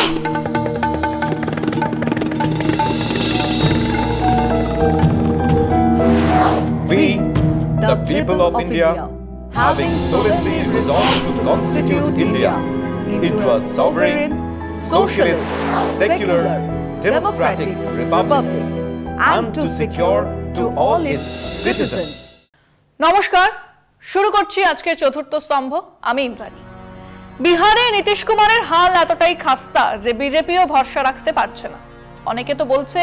We, the people of India, having solemnly resolved to constitute India into a sovereign, socialist, secular, democratic republic and to secure to all its citizens. নমস্কার, শুরু করছি আজকের চতুর্থ স্তম্ভ। আমি ইন্দ্রাণী। বিহারে নীতিশ কুমারের হাল এতটাই খাস্তা যে বিজেপিও ভরসা রাখতে পারছে না। অনেকে তো বলছে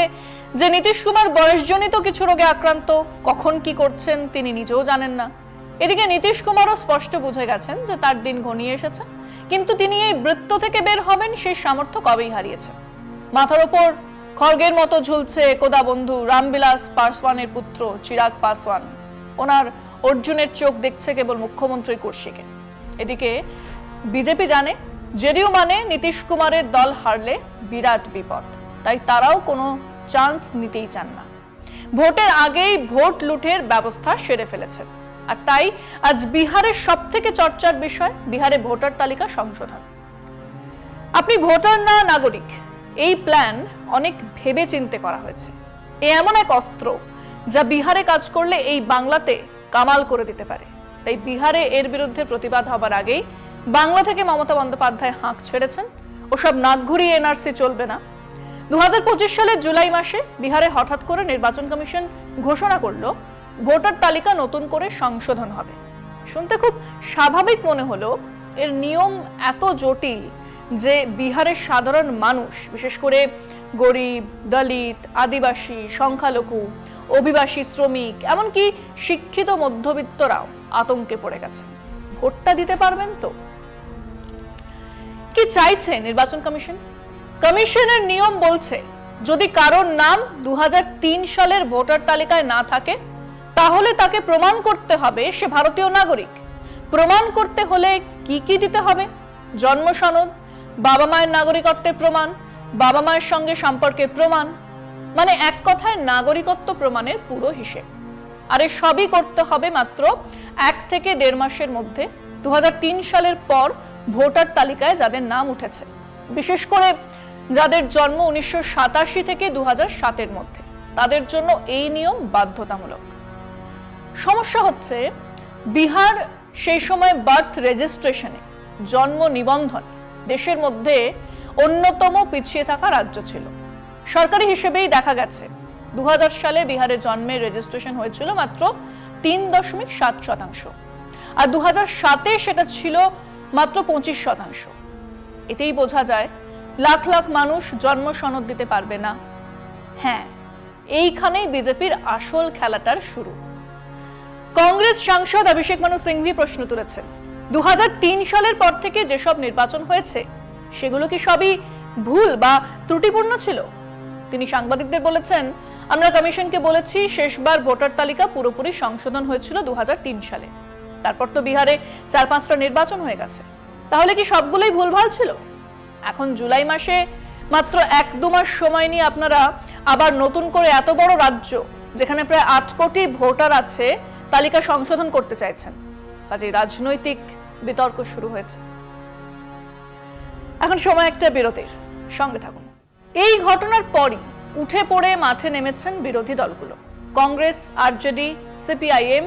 যে নীতিশ কুমার বয়সজনিত কিছু রোগে আক্রান্ত, কখন কি করছেন তিনি নিজেও জানেন না। এদিকে নীতিশ কুমারও স্পষ্ট বুঝে গেছেন যে তার দিন ঘনিয়ে এসেছে, কিন্তু তিনি এই বৃত্ত থেকে বের হবেন সেই সামর্থ্য কবেই হারিয়েছেন। মাথার ওপর খড়গের মতো ঝুলছে একদা বন্ধু রামবিলাস পাসওয়ানের পুত্র চিরাগ পাসওয়ান। ওনার অর্জুনের চোখ দেখছে কেবল মুখ্যমন্ত্রীর কুর্সিকে। এদিকে বিজেপি জানে জেডিইউ মানে নীতিশ কুমারের দল হারলে বিরাট বিপদ, তাই তারাও কোনো চান্স নিতেই চান না। ভোটের আগেই ভোট লুটের ব্যবস্থা সেরে ফেলেছে। আর তাই আজ বিহারের সবথেকে চর্চার বিষয় বিহারে ভোটার তালিকা সংশোধন। আপনি ভোটার না নাগরিক, এই প্ল্যান অনেক ভেবে চিন্তে করা হয়েছে। এমন এক অস্ত্র যা বিহারে কাজ করলে এই বাংলাতে কামাল করে দিতে পারে। তাই বিহারে এর বিরুদ্ধে প্রতিবাদ হবার আগেই বাংলা থেকে মমতা বন্দ্যোপাধ্যায় হাঁক ছেড়েছেন, ওসব নাক ঘুরিয়ে এনআরসি চলবে না। 2025 সালের জুলাই মাসে বিহারে হঠাৎ করে নির্বাচন কমিশন ঘোষণা করলো ভোটার তালিকা নতুন করে সংশোধন হবে। শুনতে খুব স্বাভাবিক মনে হলো, এর নিয়ম এত জটিল যে বিহারের সাধারণ মানুষ, বিশেষ করে গরিব, দলিত, আদিবাসী, সংখ্যালঘু, অভিবাসী, শ্রমিক, এমনকি শিক্ষিত মধ্যবিত্তরাও আতঙ্কে পড়ে গেছে। ভোটটা দিতে পারবেন তো? কি চাইছে নির্বাচন কমিশন? কমিশনের নিয়ম বলছে যদি কারোর নাম 2003 সালের ভোটার তালিকায় না থাকে তাহলে তাকে প্রমাণ করতে হবে সে ভারতীয় নাগরিক। প্রমাণ করতে হলে কি কি দিতে হবে? জন্ম সনদ, বাবা মায়ের নাগরিকত্বের প্রমাণ, বাবা মায়ের সঙ্গে সম্পর্কের প্রমাণ, মানে এক কথায় নাগরিকত্ব প্রমাণের পুরো হিসেব। আর সবই করতে হবে মাত্র 1 থেকে 1.5 মাসের মধ্যে 2003 সালের পর ভোটার তালিকায় যাদের নাম উঠেছে, বিশেষ করে যাদের জন্ম 1987 থেকে 2007 মধ্যে, তাদের জন্য এই নিয়ম বাধ্যতামূলক। সমস্যা হচ্ছে বিহার সেই সময় বার্থ রেজিস্ট্রেশনে, জন্ম নিবন্ধন দেশের মধ্যে অন্যতম পিছিয়ে থাকা রাজ্য ছিল। সরকারি হিসেবেই দেখা গেছে 2000 সালে বিহারে জন্মের রেজিস্ট্রেশন হয়েছিল মাত্র 3.7%, আর 2007-এ সেটা ছিল মাত্র 25%। এতেই বোঝা যায় লাখ লাখ মানুষ জন্ম সনদ দিতে পারবে না। হ্যাঁ, এইখানেই বিজেপির আসল খেলাটার শুরু। কংগ্রেস সাংসদ অভিষেক মানু সিংভি প্রশ্ন তুলেছেন, 2003 সালের পর থেকে যেসব নির্বাচন হয়েছে সেগুলো কি সবই ভুল বা ত্রুটিপূর্ণ ছিল? তিনি সাংবাদিকদের বলেছেন, আমরা কমিশনকে বলেছি শেষবার ভোটার তালিকা পুরোপুরি সংশোধন হয়েছিল 2003 সালে। তারপর তো বিহারে 4-5টা নির্বাচন হয়ে গেছে, তাহলে কি সবগুলোই ভুলভাল ছিল? এখন জুলাই মাসে মাত্র 1-2 মাস সময় নিয়ে আপনারা আবার নতুন করে এত বড় রাজ্য যেখানে প্রায় 8 কোটি ভোটার আছে তালিকা সংশোধন করতে চাইছেন। কাজেই রাজনৈতিক বিতর্ক শুরু হয়েছে। এখন সময় একটা বিরতির, সঙ্গে থাকুন। এই ঘটনার পরই উঠে পড়ে মাঠে নেমেছেন বিরোধী দলগুলো। Congress, RJD, CPIM,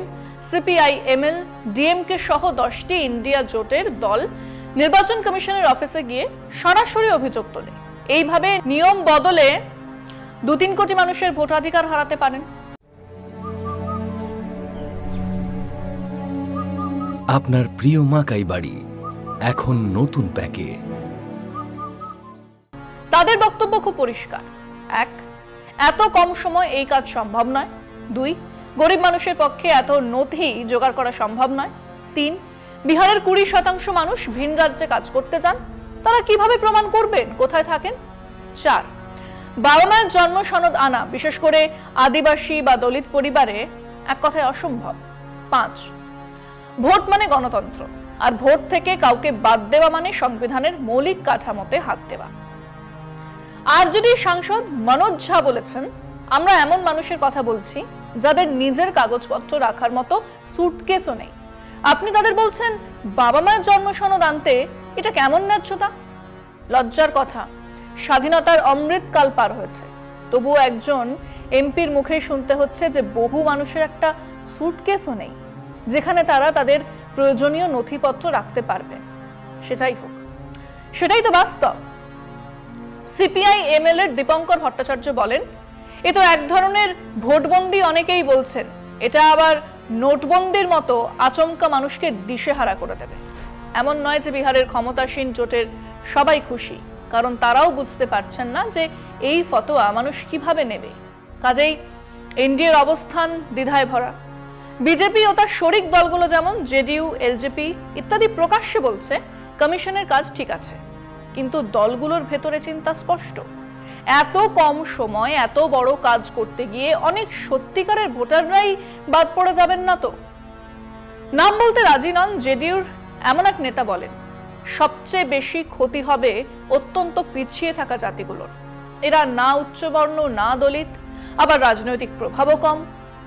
CPIML, DMK সহ 10টি ইন্ডিয়া জোটের দল নির্বাচন কমিশনের অফিসে গিয়ে সরাসরি অভিযোগ তোলে এইভাবে নিয়ম বদলে 2-3 কোটি মানুষের ভোটাধিকার হারাতে পারেন। আপনার প্রিয় মাকাই বাড়ি এখন নতুন প্যাকে। তাদের বক্তব্য খুব পরিষ্কার। 1, এত কম সময় এই কাজ সম্ভব নয়। 2, গরিব মানুষের পক্ষে এত নথি জোগাড় করা সম্ভব নয়। 3, বিহারের 20% মানুষ ভিন রাজ্যে কাজ করতে যান, তারা কিভাবে প্রমাণ করবেন কোথায় থাকেন? 4, বাবা মায়ের জন্ম সনদ আনা, বিশেষ করে আদিবাসী বা দলিত পরিবারে, এক কথায় অসম্ভব। 5, ভোট মানে গণতন্ত্র, আর ভোট থেকে কাউকে বাদ দেওয়া মানে সংবিধানের মৌলিক কাঠামোতে হাত দেওয়া। আরজেডি সাংসদ মনোজ ঝা বলেছেন, আমরা এমন মানুষের কথা বলছি যাদের নিজের কাগজপত্র রাখার মতো সুটকেসও নেই। আপনি তাদের বলছেন বাবা মায়ের জন্ম সনদ আনতে, এটা কেমন ন্যায্যতা? লজ্জার কথা, স্বাধীনতার অমৃতকাল পার হয়েছে, তবুও একজন এমপির মুখে শুনতে হচ্ছে যে বহু মানুষের একটা সুটকেসও নেই যেখানে তারা তাদের প্রয়োজনীয় নথিপত্র রাখতে পারবে। সেটাই হোক, সেটাই তো বাস্তব। সিপিআই এমএল এর দীপঙ্কর ভট্টাচার্য বলেন, এ তো এক ধরনের ভোটবন্দি। অনেকেই বলছেন এটা আবার নোটবন্দির মতো আচমকা মানুষকে দিশেহারা করে দেবে। এমন নয় যে বিহারের ক্ষমতাসীন জোটের সবাই খুশি, কারণ তারাও বুঝতে পারছেন না যে এই ফতোয়া মানুষ কিভাবে নেবে। কাজেই এনডিএর অবস্থান দ্বিধায় ভরা। বিজেপি ও তার শরিক দলগুলো যেমন জেডিইউ, এলজেপি ইত্যাদি প্রকাশ্যে বলছে কমিশনের কাজ ঠিক আছে, কিন্তু দলগুলোর ভেতরে চিন্তা স্পষ্ট। এত কম সময় এত বড় কাজ করতে গিয়ে অনেক সত্যিকারের ভোটাররাই বাদ পড়ে যাবেন না তো? নাম বলতে রাজি নন জেডিইউর এমন এক নেতা বলেন, সবচেয়ে বেশি ক্ষতি হবে অত্যন্ত পিছিয়ে থাকা জাতিগুলোর। এরা না উচ্চবর্ণ, না দলিত, আবার রাজনৈতিক প্রভাবও কম,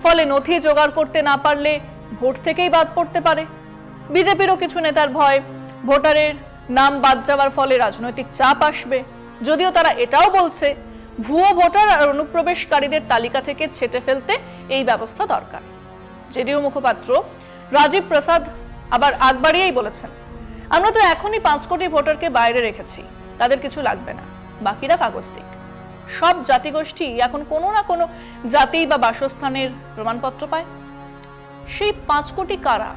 ফলে নথি জোগাড় করতে না পারলে ভোট থেকেই বাদ পড়তে পারে। বিজেপিরও কিছু নেতার ভয় ভোটারের নাম বাদ যাওয়ার ফলে রাজনৈতিক চাপ আসবে, যদিও তারা এটাও বলছে ভুয়ো ভোটার আর অনুপ্রবেশকারীদের তালিকা থেকে ছেঁটে ফেলতে এই ব্যবস্থা দরকার। জেডিইউ মুখপাত্র রাজীব প্রসাদ আবার আগ বাড়িয়েই বলেছেন, আমরা তো এখনই 5 কোটি ভোটারকে বাইরে রেখেছি, তাদের কিছু লাগবে না, বাকিরা কাগজ দিক। সব জাতিগোষ্ঠী এখন কোনো না কোনো জাতি বা বাসস্থানের প্রমাণপত্র পায়। সেই 5 কোটি কারা,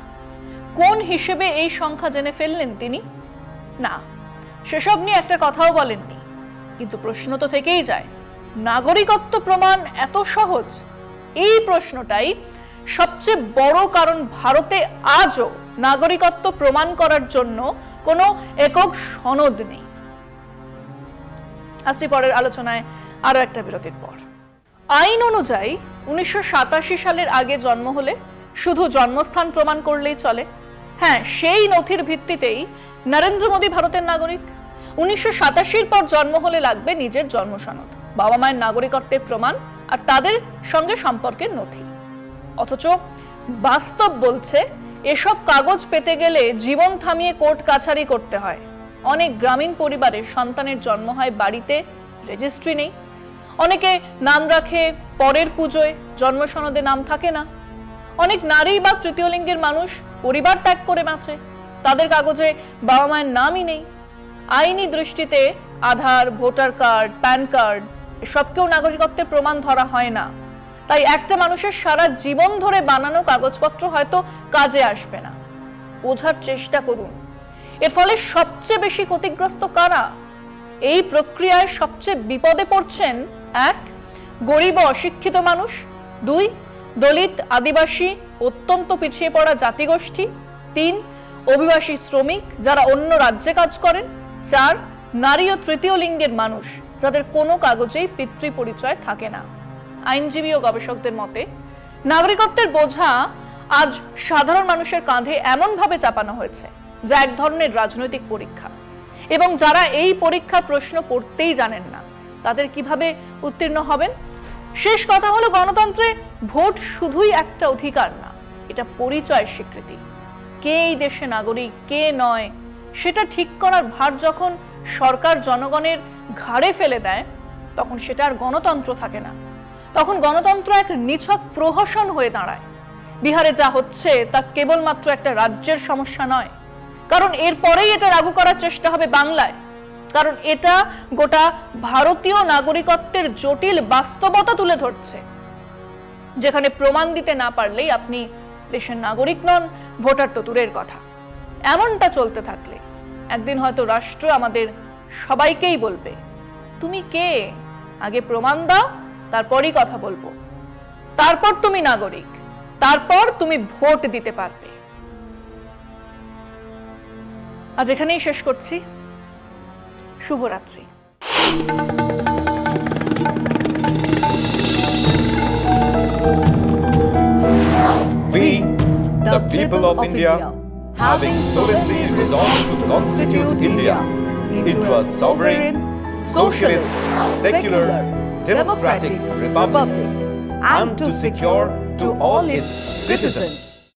কোন হিসেবে এই সংখ্যা জেনে ফেললেন তিনি? না, সেসব নিয়ে একটা কথাও বলেননি। কিন্তু প্রশ্ন তো থেকেই যায়, নাগরিকত্ব প্রমাণ এত সহজ? এই প্রশ্নটাই সবচেয়ে বড় কারণ ভারতে আজও নাগরিকত্ব প্রমাণ করার জন্য কোনো একক সনদ নেই। আসছি পরের আলোচনায় আরো একটা বিরতির পর। আইন অনুযায়ী 1987 সালের আগে জন্ম হলে শুধু জন্মস্থান প্রমাণ করলেই চলে। হ্যাঁ, সেই নথির ভিত্তিতেই নরেন্দ্র মোদী ভারতের নাগরিক। 1987 পর জন্ম হলে লাগবে নিজের জন্ম সনদ, বাবা মায়ের নাগরিকত্বের প্রমাণ আর তাদের সঙ্গে সম্পর্কের নথি। অথচ বাস্তব বলছে এসব কাগজ পেতে গেলে জীবন থামিয়ে কোর্ট কাছারি করতে হয়। অনেক গ্রামীণ পরিবারের সন্তানের জন্ম হয় বাড়িতে, রেজিস্ট্রি নেই। অনেকে নাম রাখে পরের পুজোয়, জন্ম সনদে নাম থাকে না। অনেক নারী বা তৃতীয় লিঙ্গের মানুষ পরিবার ত্যাগ করে বাঁচে, তাদের কাগজে বাবা মায়ের নামই নেই। আইনি দৃষ্টিতে আধার, ভোটার কার্ড, প্যান কার্ড এসবকেও নাগরিকত্বের প্রমাণ ধরা হয় না। তাই একটা মানুষের সারা জীবন ধরে বানানো কাগজপত্র হয়তো কাজে আসবে না। বোঝার চেষ্টা করুন, এর ফলে সবচেয়ে বেশি ক্ষতিগ্রস্ত কারা? এই প্রক্রিয়ায় সবচেয়ে বিপদে পড়ছেন 1. গরিব ও অশিক্ষিত মানুষ, 2. দলিত, আদিবাসী, অত্যন্ত পিছিয়ে পড়া জাতিগোষ্ঠী, 3. অভিবাসী শ্রমিক যারা অন্য রাজ্যে কাজ করেন, 4. নারী ও তৃতীয় লিঙ্গের মানুষ যাদের কোনো কাগজেই পিতৃ পরিচয় থাকে না। আইনজীবী ও গবেষকদের মতে নাগরিকত্বের বোঝা আজ সাধারণ মানুষের কাঁধে এমনভাবে চাপানো হয়েছে যা এক ধরনের রাজনৈতিক পরীক্ষা, এবং যারা এই পরীক্ষার প্রশ্ন পড়তেই জানেন না তাদের কিভাবে উত্তীর্ণ হবেন? শেষ কথা হলো, গণতন্ত্রে ভোট শুধুই একটা অধিকার না, এটা পরিচয়ের স্বীকৃতি। কে এই দেশে নাগরিক, কে নয়, সেটা ঠিক করার ভার যখন সরকার জনগণের ঘাড়ে ফেলে দেয়, তখন সেটা আর গণতন্ত্র থাকে না, তখন গণতন্ত্র এক নিছক প্রহসন হয়ে দাঁড়ায়। বিহারে যা হচ্ছে তা কেবলমাত্র একটা রাজ্যের সমস্যা নয়, কারণ এরপরেই এটা লাগু করার চেষ্টা হবে বাংলায়, কারণ এটা গোটা ভারতীয় নাগরিকত্বের জটিল বাস্তবতা তুলে ধরছে, যেখানে প্রমাণ দিতে না পারলেই আপনি দেশের নাগরিক নন, ভোটার তো দূরের কথা। এমনটা চলতে থাকলে একদিন হয়তো রাষ্ট্র আমাদের সবাইকেই বলবে, তুমি কে, আগে প্রমাণ দাও, তারপরই কথা বলবো, তারপর তুমি নাগরিক, তারপর তুমি ভোট দিতে পারবে। আজ এখানেই শেষ করছি। শুভরাত্রি। We, the people of India, having solemnly resolved to constitute India into a sovereign, socialist, secular, democratic republic, and to secure to all its citizens